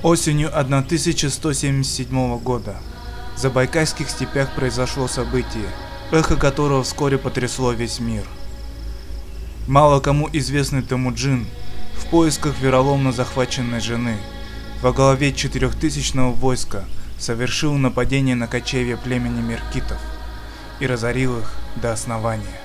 Осенью 1177 года в Забайкальских степях произошло событие, эхо которого вскоре потрясло весь мир. Мало кому известный Темуджин в поисках вероломно захваченной жены во главе 4000-го войска совершил нападение на кочевья племени меркитов и разорил их до основания.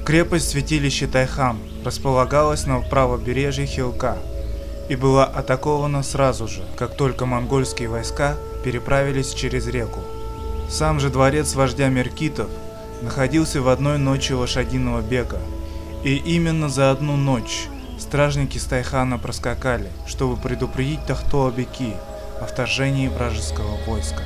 Крепость святилища Тайхан располагалась на правобережье Хилка и была атакована сразу же, как только монгольские войска переправились через реку. Сам же дворец вождя меркитов находился в одной ночи лошадиного бега, и именно за одну ночь стражники с Тайхана проскакали, чтобы предупредить Тахтоа-Беки о вторжении вражеского войска.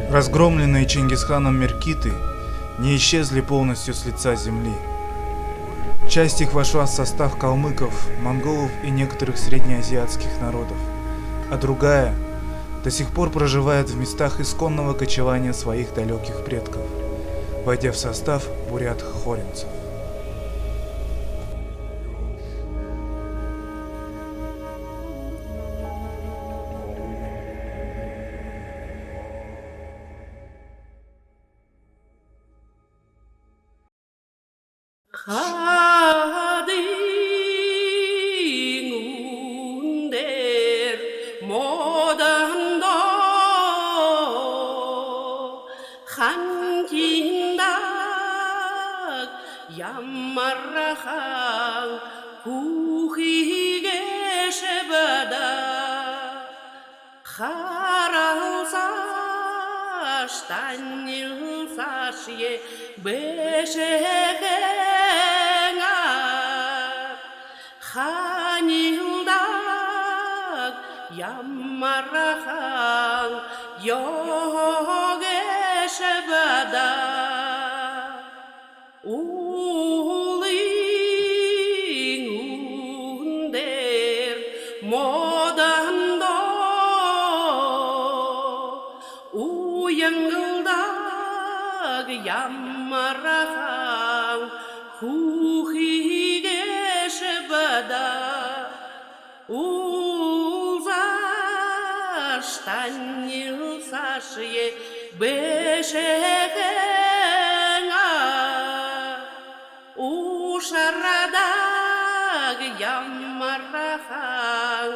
Разгромленные Чингисханом меркиты не исчезли полностью с лица земли. Часть их вошла в состав калмыков, монголов и некоторых среднеазиатских народов, а другая до сих пор проживает в местах исконного кочевания своих далеких предков, войдя в состав бурят-хоринцев. Хадингундер модандо хантиндак яммаррахан кухиге шебада харалсаштаннилсашье бешехенга ханилдаг яммаррахан йогешебада улингундер модандо уянгылдаг яммаррахан хухигешебада улзаштаннилсашье бешехенга ушарадаг яммаррахан